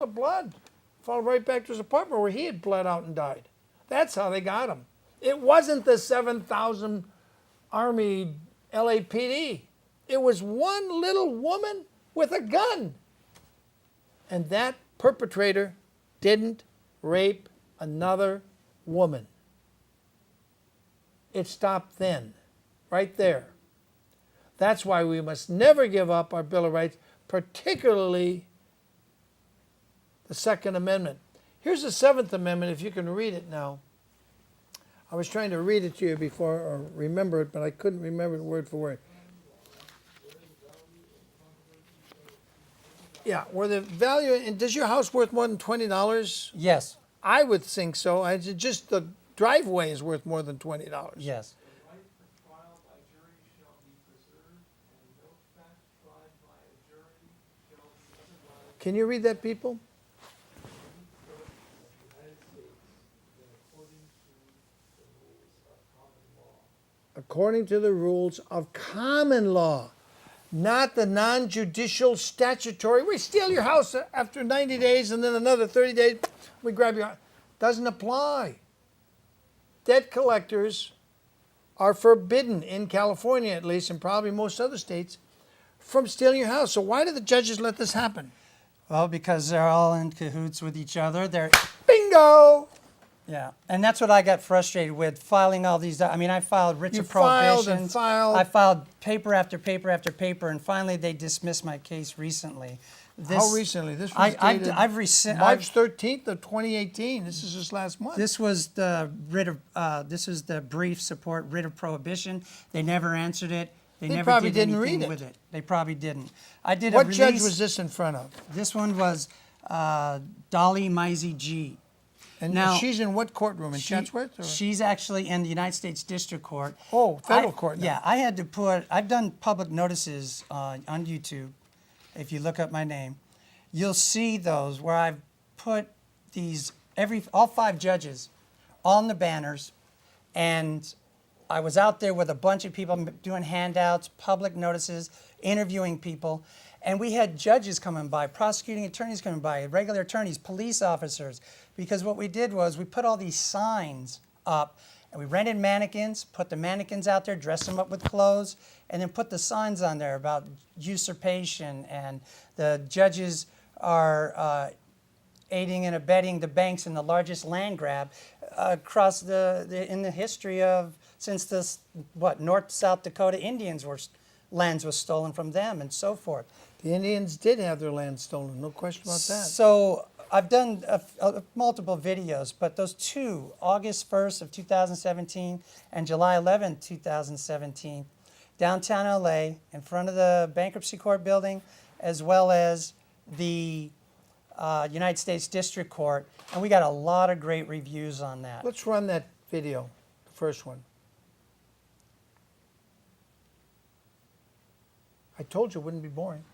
of blood. Followed right back to his apartment where he had bled out and died. That's how they got him. It wasn't the 7,000 Army LAPD. It was one little woman with a gun. And that perpetrator didn't rape another woman. It stopped then, right there. That's why we must never give up our Bill of Rights, particularly the Second Amendment. Here's the Seventh Amendment, if you can read it now. I was trying to read it to you before, or remember it, but I couldn't remember it word for word. Yeah, where the value, and does your house worth more than $20? Yes. I would think so. Just the driveway is worth more than $20. Yes. Can you read that, people? According to the rules of common law, not the non-judicial statutory. We steal your house after 90 days and then another 30 days, we grab your house. Doesn't apply. Debt collectors are forbidden, in California at least, and probably most other states, from stealing your house. So why do the judges let this happen? Well, because they're all in cahoots with each other. They're Bingo! Yeah, and that's what I got frustrated with, filing all these. I mean, I filed writs of prohibition. I filed paper after paper after paper, and finally they dismissed my case recently. How recently? This was dated March 13th of 2018. This is just last month. This was the writ of. This is the brief support writ of prohibition. They never answered it. They never probably did didn't anything read it. with it. They probably didn't. I did. What judge was this in front of? This one was Dolly Maizie G. And now, she's in what courtroom? In Chatsworth? Or? She's actually in the United States District Court. Oh, federal court now. Yeah, I had to put, I've done public notices on YouTube. If you look up my name, you'll see those where I've put these, all 5 judges on the banners, and I was out there with a bunch of people doing handouts, public notices, interviewing people. And we had judges coming by, prosecuting attorneys coming by, regular attorneys, police officers. Because what we did was we put all these signs up, and we rented mannequins, put the mannequins out there, dressed them up with clothes, and then put the signs on there about usurpation, and the judges are aiding and abetting the banks in the largest land grab across in the history of, since this, North-South Dakota Indians lands was stolen from them and so forth. The Indians did have their land stolen, no question about that. So I've done multiple videos, but those 2, August 1st of 2017 and July 11th, 2017, downtown LA, in front of the bankruptcy court building, as well as the United States District Court, and we got a lot of great reviews on that. Let's run that video, the first one. I told you it wouldn't be boring.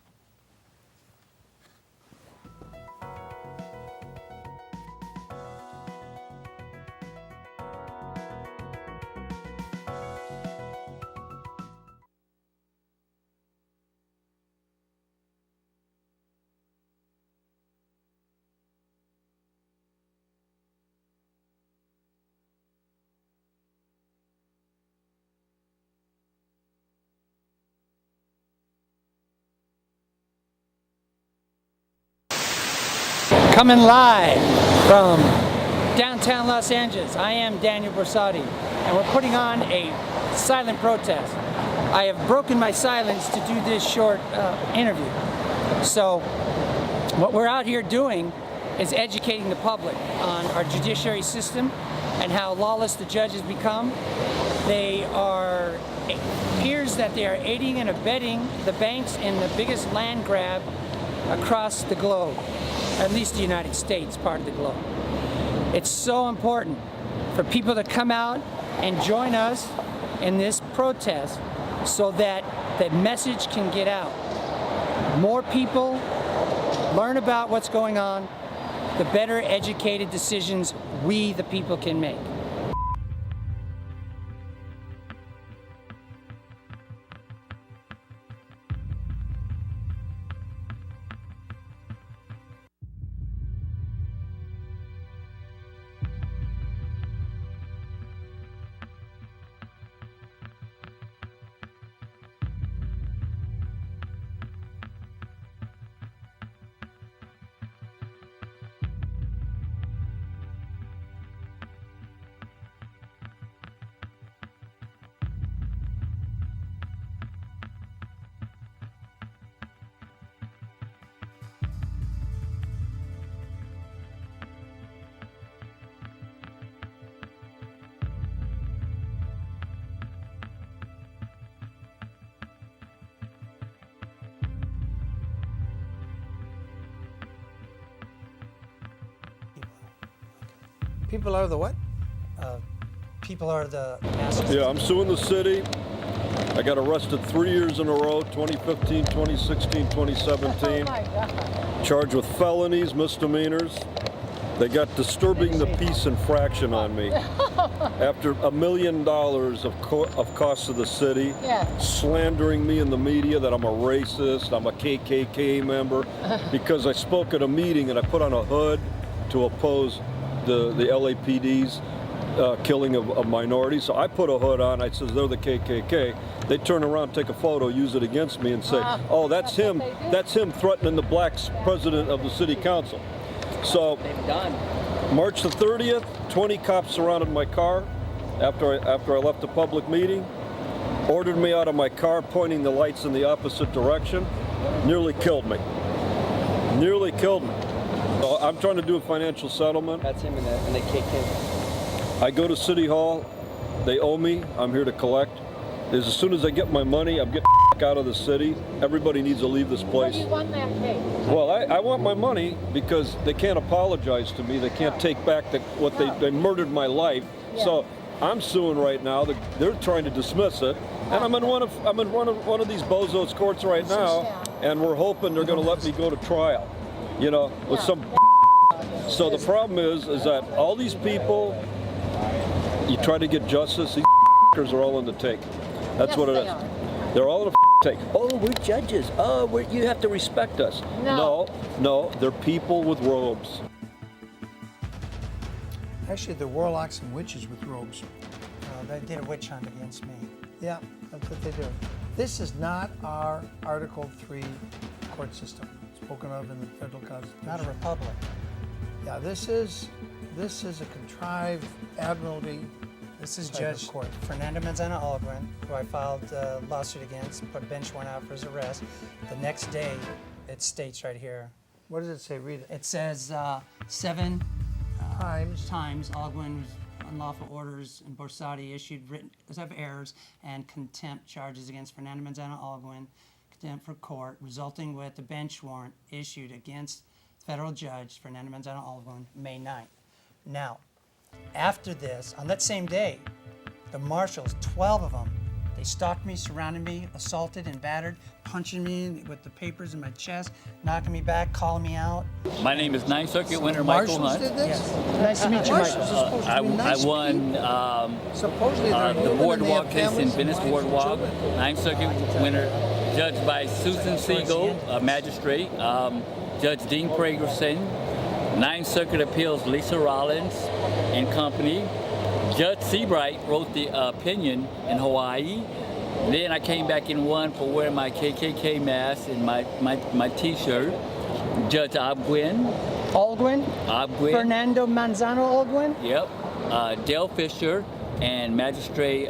Coming live from downtown Los Angeles, I am Daniel Borsotti, and we're putting on a silent protest. I have broken my silence to do this short interview. So what we're out here doing is educating the public on our judiciary system and how lawless the judges become. It appears that they are aiding and abetting the banks in the biggest land grab across the globe, at least the United States part of the globe. It's so important for people to come out and join us in this protest so that the message can get out. More people learn about what's going on, the better educated decisions we, the people, can make. People are the what? People are the masters. Yeah, I'm suing the city. I got arrested 3 years in a row, 2015, 2016, 2017. Oh my God. Charged with felonies, misdemeanors. They got disturbing the peace infraction on me. After $1 million of costs to the city, Yeah. slandering me in the media that I'm a racist, I'm a KKK member, because I spoke at a meeting and I put on a hood to oppose the LAPD's killing of minorities. So I put a hood on, I says they're the KKK. They turn around, take a photo, use it against me and say, oh, that's him. That's him threatening the black president of the city council. So March the 30th, 20 cops surrounded my car after I left the public meeting, ordered me out of my car, pointing the lights in the opposite direction, nearly killed me. Nearly killed me. So I'm trying to do a financial settlement. That's him and the KK. I go to City Hall, they owe me, I'm here to collect. As soon as I get my money, I'm getting out of the city. Everybody needs to leave this What place. do you want that case? Well, I want my money because they can't apologize to me. They can't take back what they murdered my life. Yeah. So I'm suing right now. They're trying to dismiss it, and I'm in one of these bozos courts right now, and we're hoping they're going to let me go to trial. You know, with some. So the problem is that all these people, you try to get justice. These are all in the take. That's Yes, what it they is. are. They're all in the take. Oh, we're judges. Oh, you have to respect us. No, they're people with robes. Actually, they're warlocks and witches with robes. They did a witch hunt against me. Yeah, that's what they do. This is not our Article 3 court system spoken of in the federal constitution. Not a republic. Yeah, this is a contrived admiralty. This is type of Judge court. Fernando Manzano Olguin, who I filed a lawsuit against, put a bench warrant out for his arrest. The next day, it states right here, What does it say? Read it. it says 7 Times. Olguin's unlawful orders and Borsotti issued written of errors and contempt charges against Fernando Manzano Olguin, contempt for court, resulting with the bench warrant issued against federal judge Fernando Manzano Olguin, May 9th. Now, after this, on that same day, the marshals, 12 of them, they stalked me, surrounded me, assaulted and battered, punching me with the papers in my chest, knocking me back, calling me out. My name is Ninth Circuit winner Michael Marshals Hunt. did this? Yes. Nice to meet you, Marshals Michael. are supposed to be nice I won people. Supposedly they're the human and they boardwalk have case in families and Venice wives and Boardwalk. children. Ninth Circuit winner, judged by Susan Siegel, a magistrate. Judge Dean Pragerson. Ninth Circuit Appeals Lisa Rollins and company. Judge Seabright wrote the opinion in Hawaii. Then I came back and won for wearing my KKK mask and my T-shirt. Judge Olguin. Fernando Manzano Olguin? Yep. Dale Fischer and Magistrate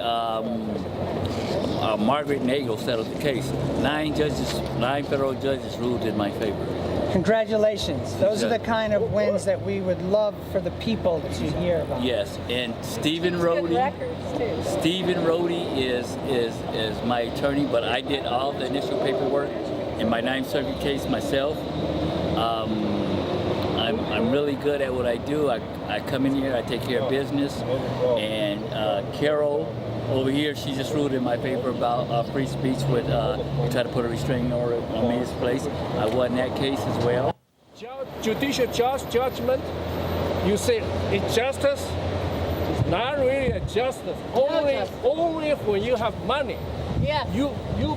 Margaret Nagel settled the case. 9 federal judges ruled in my favor. Congratulations. Those are the kind of wins that we would love for the people to hear about. Yes, and Stephen Good Rohde. records too. Stephen Rohde is my attorney, but I did all the initial paperwork in my Ninth Circuit case myself. I'm really good at what I do. I come in here, I take care of business, and Carol over here, she just ruled in my favor about free speech with try to put a restraining order on me in this place. I won that case as well. Judicial judgment, you say it's justice. It's not really a justice. Only when you have money, Yes. you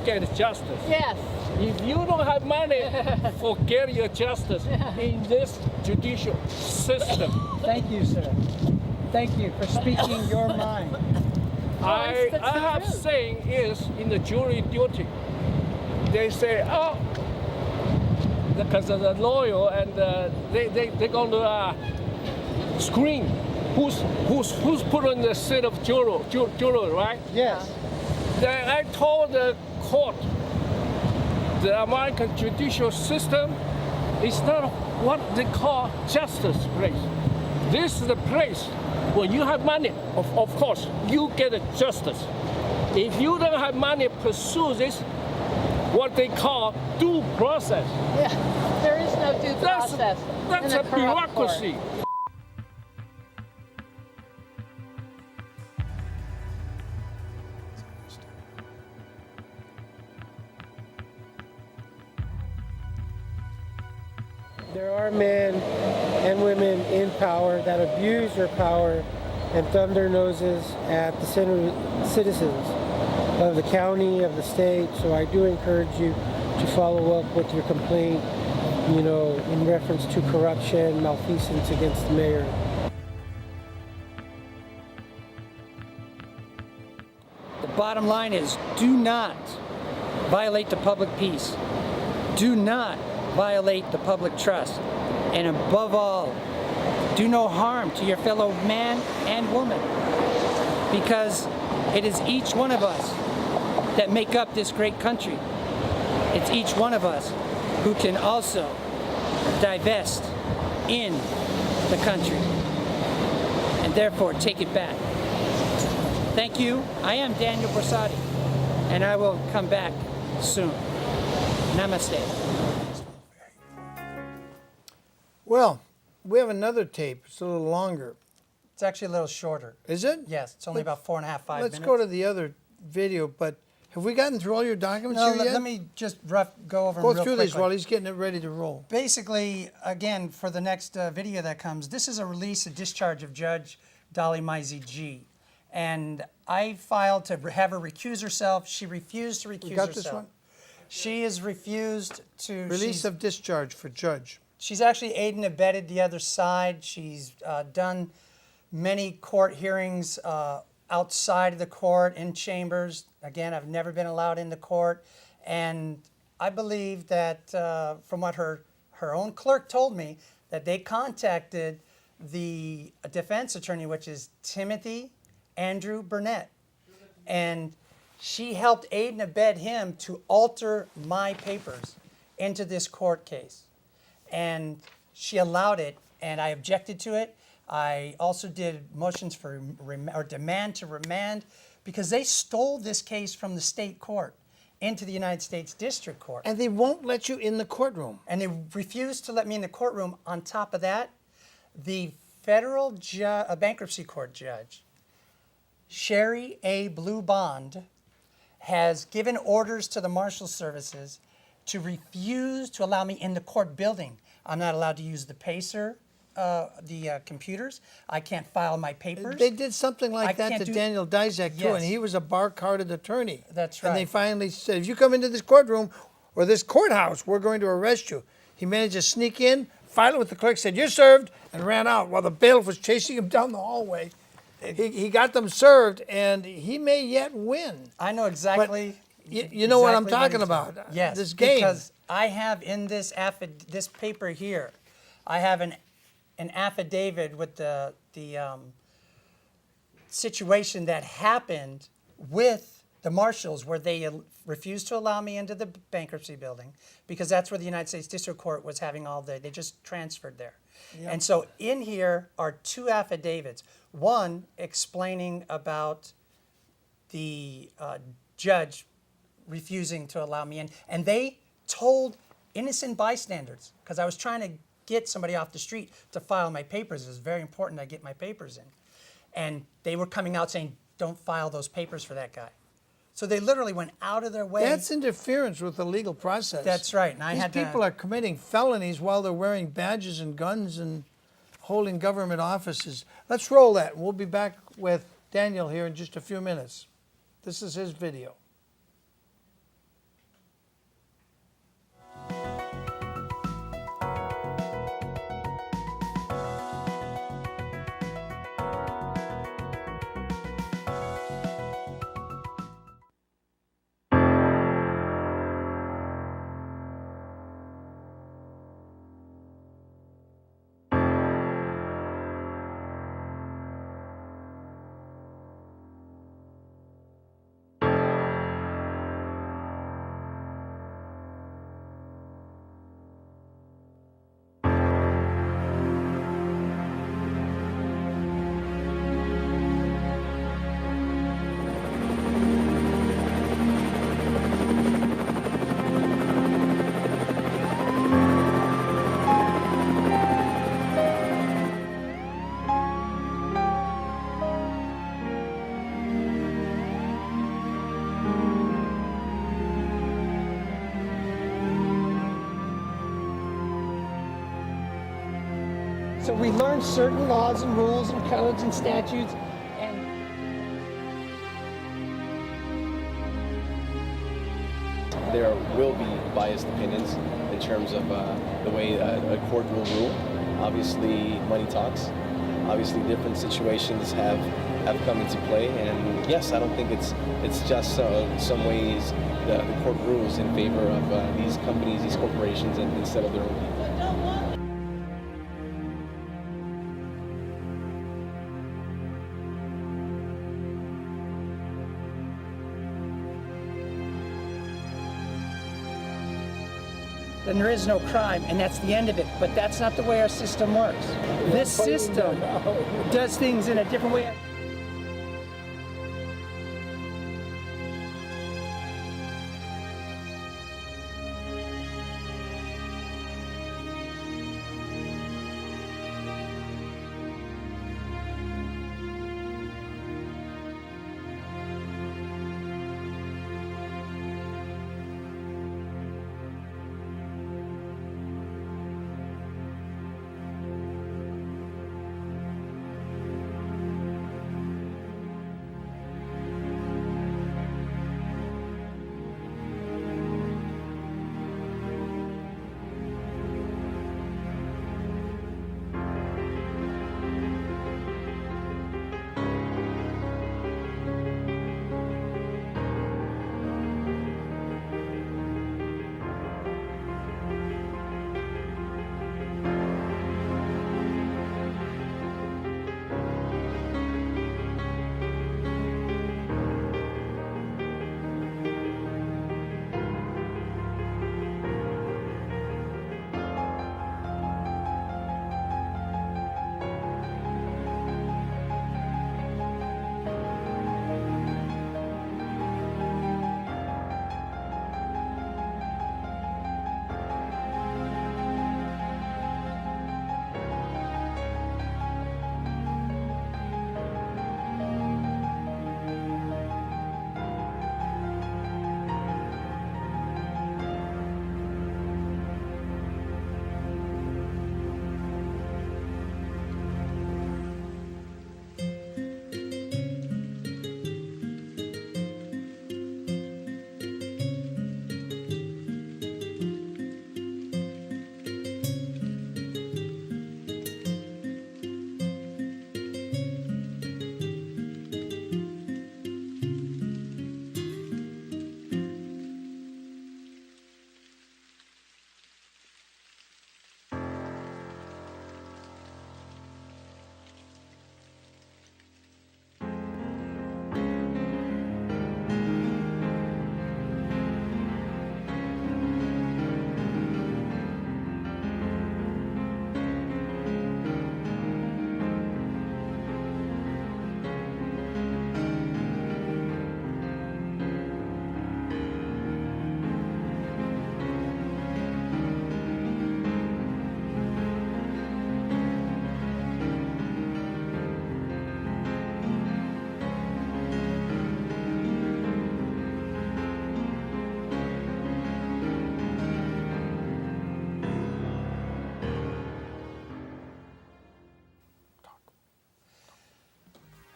get justice. Yes. If you don't have money, forget your justice in this judicial system. Thank you, sir. Thank you for speaking your mind. I that's the have truth. saying is in the jury duty. They say, oh, because of the lawyer and they're going to screen who's put on the seat of juror, right? Yes. Then I told the court, the American judicial system is not what they call justice place. This is the place where you have money, of course, you get justice. If you don't have money, pursue this, what they call due process. Yeah. There is no due process. That's in a corrupt court. bureaucracy. in power that abuse their power and thumb their noses at the citizens of the county, of the state. So I do encourage you to follow up with your complaint, you know, in reference to corruption, malfeasance against the mayor. The bottom line is, do not violate the public peace. Do not violate the public trust. And above all, do no harm to your fellow man and woman, because it is each one of us that make up this great country. It's each one of us who can also divest in the country and therefore take it back. Thank you. I am Daniel Borsotti, and I will come back soon. Namaste. Well, we have another tape. It's a little longer. It's actually a little shorter. Is it? Yes, it's only about 4.5, 5 minutes. Let's go to the other video, but have we gotten through all your documents No, here yet? let me just go over them Go real through these quickly. while he's getting it ready to roll. Basically, again, for the next video that comes, this is a release, a discharge of Judge Dolly Maizie G. And I filed to have her recuse herself. She refused to recuse You got herself. this one? She has refused to... Release of discharge for judge. She's actually aided and abetted the other side. She's done many court hearings outside of the court, in chambers. Again, I've never been allowed into court. And I believe that from what her own clerk told me, that they contacted the defense attorney, which is Timothy Andrew Burnett. And she helped aid and abet him to alter my papers into this court case. And she allowed it, and I objected to it. I also did motions for demand to remand, because they stole this case from the state court into the United States District Court. And they won't let you in the courtroom. And they refused to let me in the courtroom. On top of that, the federal bankruptcy court judge, Sheri A. Bluebond, has given orders to the Marshal Services to refuse to allow me in the court building. I'm not allowed to use the pacer, the computers. I can't file my papers. They did something like that to Daniel Dizak, too, Yes. and he was a bar-carded attorney. That's And they right. finally said, if you come into this courtroom or this courthouse, we're going to arrest you. He managed to sneak in, filed it with the clerk, said, you're served, and ran out while the bailiff was chasing him down the hallway. He got them served, and he may yet win. I know exactly. You know what I'm exactly talking he's doing. about. Yes, This game. because I have in this this paper here, I have an affidavit with the situation that happened with the marshals, where they refused to allow me into the bankruptcy building, because that's where the United States District Court was having they just transferred there. Yep. And so in here are 2 affidavits. One explaining about the judge refusing to allow me in. And they told innocent bystanders, because I was trying to get somebody off the street to file my papers. It was very important I get my papers in. And they were coming out saying, don't file those papers for that guy. So they literally went out of their way. That's interference with the legal process. That's right. And These people are committing felonies while they're wearing badges and guns and holding government offices. Let's roll that. We'll be back with Daniel here in just a few minutes. This is his video. So we learn certain laws and rules and codes and statutes, and there will be biased opinions in terms of the way a court will rule. Obviously, money talks. Obviously, different situations have come into play, and yes, I don't think it's just some ways the court rules in favor of these companies, these corporations, and instead of their own people. then there is no crime, and that's the end of it. But that's not the way our system works. This system does things in a different way.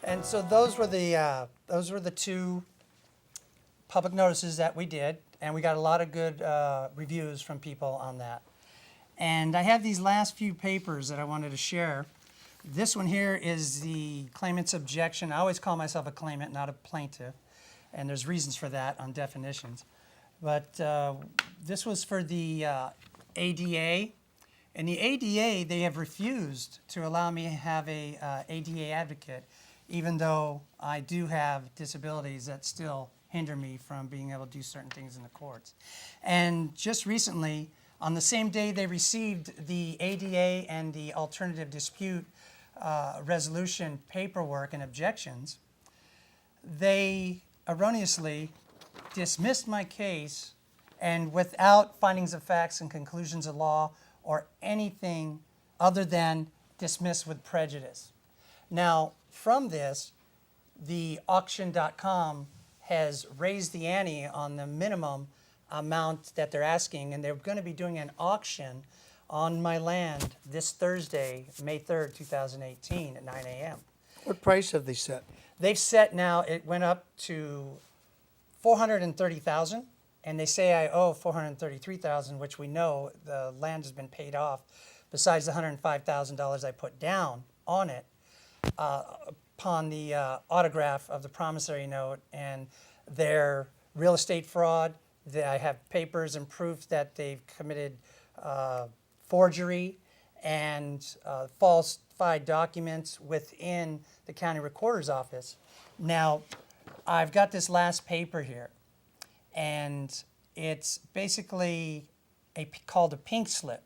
And so those were the two public notices that we did, and we got a lot of good reviews from people on that. And I have these last few papers that I wanted to share. This one here is the claimant's objection. I always call myself a claimant, not a plaintiff, and there's reasons for that on definitions. But this was for the ADA. And the ADA, they have refused to allow me to have a ADA advocate, even though I do have disabilities that still hinder me from being able to do certain things in the courts. And just recently, on the same day they received the ADA and the alternative dispute resolution paperwork and objections, they erroneously dismissed my case, and without findings of facts and conclusions of law or anything other than dismissed with prejudice. Now, from this, the auction.com has raised the ante on the minimum amount that they're asking, and they're going to be doing an auction on my land this Thursday, May 3rd, 2018 at 9 a.m. What price have they set? They've set now, it went up to $430,000, and they say I owe $433,000, which we know the land has been paid off, besides the $105,000 I put down on it upon the autograph of the promissory note and their real estate fraud. I have papers and proof that they've committed forgery and falsified documents within the county recorder's office. Now, I've got this last paper here, and it's basically called a pink slip,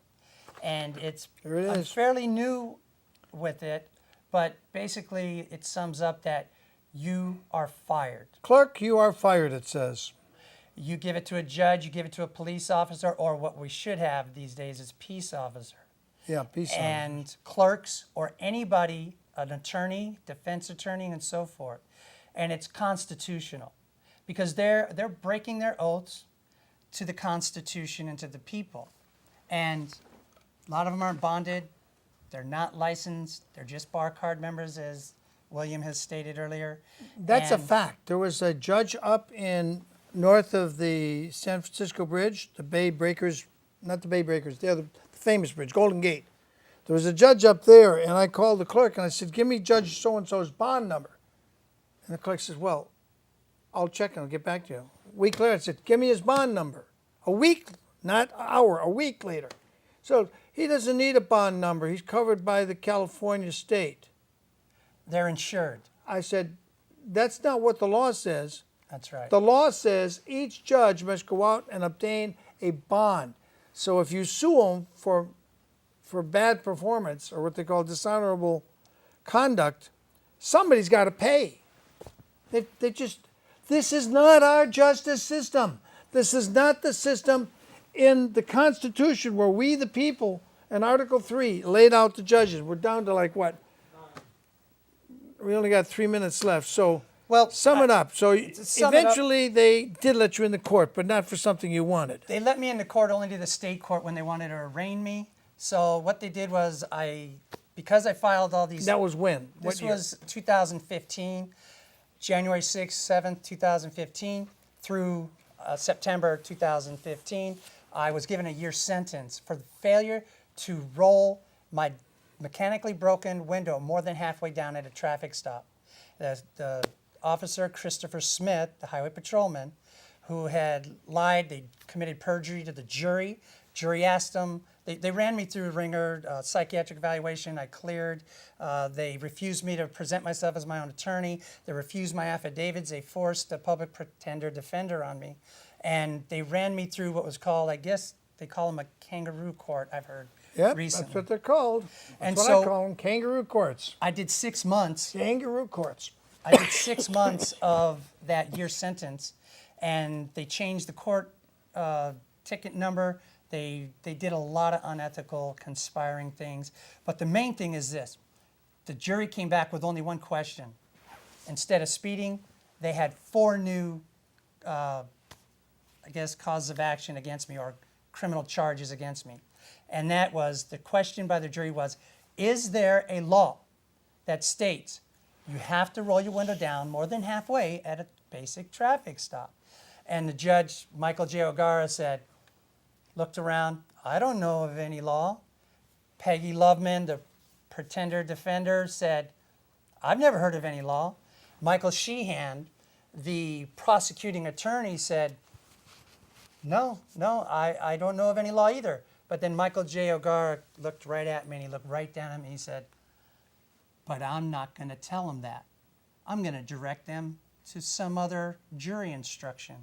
and There it I'm is. fairly new with it, but basically it sums up that you are fired. Clerk, you are fired, it says. You give it to a judge, you give it to a police officer, or what we should have these days is peace officer. Yeah, peace sign. And clerks or anybody, an attorney, defense attorney, and so forth. And it's constitutional because they're breaking their oaths to the Constitution and to the people. And a lot of them aren't bonded. They're not licensed. They're just bar card members, as William has stated earlier. That's a And fact. There was a judge up in north of the San Francisco Bridge, the Bay Breakers, not the Bay Breakers, the famous bridge, Golden Gate. There was a judge up there, and I called the clerk and I said, "Give me Judge so-and-so's bond number." And the clerk says, "Well, I'll check and I'll get back to you." A week later, I said, "Give me his bond number." A week, not an hour, a week later. So he doesn't need a bond number. He's covered by the California state. they're insured. I said, "That's not what the law says. That's right. The law says each judge must go out and obtain a bond. So if you sue them for bad performance or what they call dishonorable conduct, somebody's got to pay. This is not our justice system. This is not the system in the Constitution where we, the people, in Article 3, laid out the judges. We're down to like what? We only got 3 minutes left. So Well, sum it up. So sum it up- eventually they did let you in the court, but not for something you wanted. They let me in the court only to the state court when they wanted to arraign me. So what they did was because I filed all these. That was when? What This year? was 2015, January 6th, 7th, 2015 through September 2015. I was given a year sentence for the failure to roll my mechanically broken window more than halfway down at a traffic stop. The officer, Christopher Smith, the highway patrolman, who had lied, they committed perjury to the jury. Jury asked them, they ran me through a ringer, psychiatric evaluation, I cleared. They refused me to present myself as my own attorney. They refused my affidavits. They forced a public pretender defender on me. And they ran me through what was called, I guess they call them a kangaroo court, I've heard Yep, recently. that's what they're called. That's And what so- I call them, kangaroo courts. I did 6 months. Kangaroo courts. I did 6 months of that year sentence, and they changed the court ticket number. They did a lot of unethical, conspiring things. But the main thing is this. The jury came back with only one question. Instead of speeding, they had 4 new, causes of action against me or criminal charges against me. And that was, the question by the jury was, is there a law that states you have to roll your window down more than halfway at a basic traffic stop? And the judge, Michael J. O'Gara, looked around, I don't know of any law. Peggy Loveman, the pretender defender, said, I've never heard of any law. Michael Sheehan, the prosecuting attorney, said, no, I don't know of any law either. But then Michael J. O'Gara looked right at me and he looked right down at me and he said, but I'm not going to tell them that. I'm going to direct them to some other jury instruction.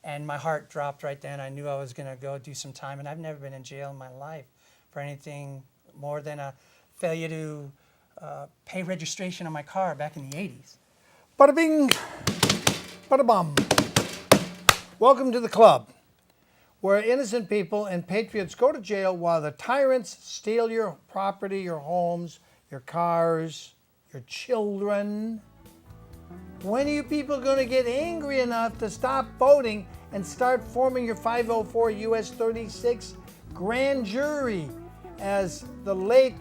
And my heart dropped right then. I knew I was going to go do some time, and I've never been in jail in my life for anything more than a failure to pay registration on my car back in the 80s. Bada bing, bada bum. Welcome to the club, where innocent people and patriots go to jail while the tyrants steal your property, your homes, your cars, your children. When are you people going to get angry enough to stop voting and start forming your 504 US 36 grand jury as the late,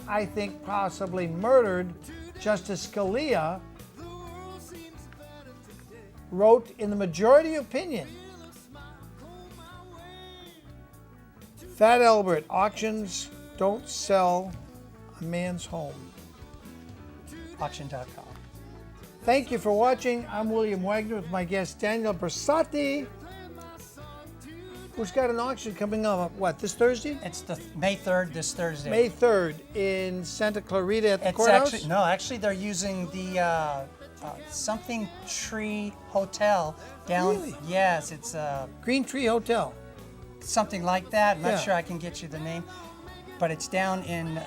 I think possibly murdered, Justice Scalia wrote in the majority opinion, Fat Albert, auctions don't sell a man's home. Auction.com. Thank you for watching. I'm William Wagener with my guest Daniel Borsotti, who's got an auction coming up, what, this Thursday? It's the May 3rd, this Thursday. May 3rd in Santa Clarita at the It's courthouse? actually they're using the something Tree Hotel down. Really? Yes, it's Green Tree Hotel. something like that. I'm Yeah. not sure I can get you the name, but it's down in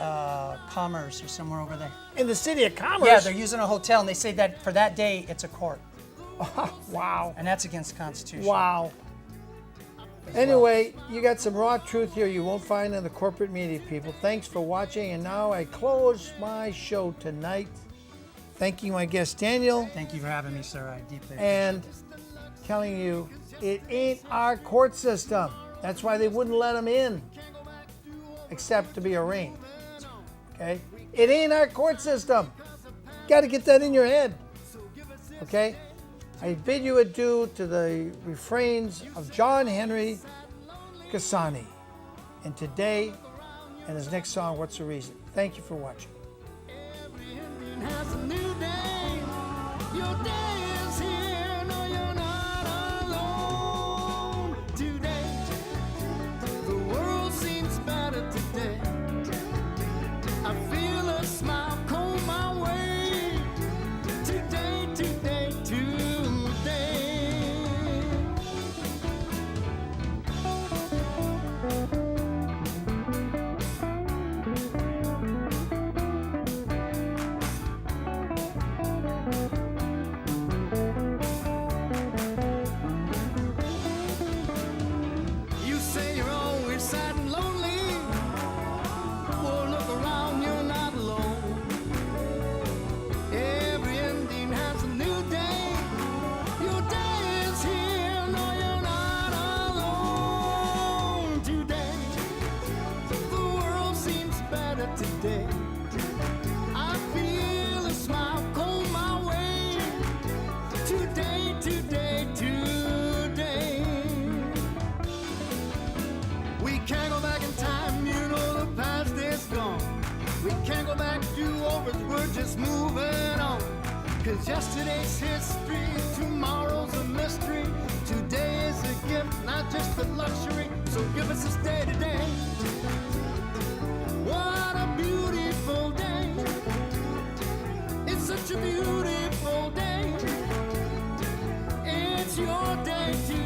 Commerce or somewhere over there. In the city of Commerce? Yeah, they're using a hotel, and they say that for that day it's a court, Wow. and that's against the Constitution. Wow. Anyway, you got some raw truth here you won't find in the corporate media, people. Thanks for watching, and now I close my show tonight. Thanking my guest Daniel, Thank you for having me, sir. I deeply appreciate and telling you it ain't our court system. That's why they wouldn't let him in, except to be arraigned. Okay? It ain't our court system. Got to get that in your head. Okay? I bid you adieu to the refrains of John Henry Cassani. And today, and his next song, What's the Reason? Thank you for watching. Has a new day. Your day is here. No, you're not alone today. The world seems better today. I feel a smile come my way. Today, today, today. You say you're always sad and lonely. Well, look around, you're not alone. Every ending has a new day. Your day is here. No, you're not alone today. The world seems better today. I feel a smile come my way. Today, today, today. We can't go back in time, you know the past is gone. We can't go back to overs, we're just moving on. Cause yesterday's history, tomorrow's a mystery. Today is a gift, not just a luxury. So give us this day today. What a beautiful day. It's such a beautiful day. It's your day today.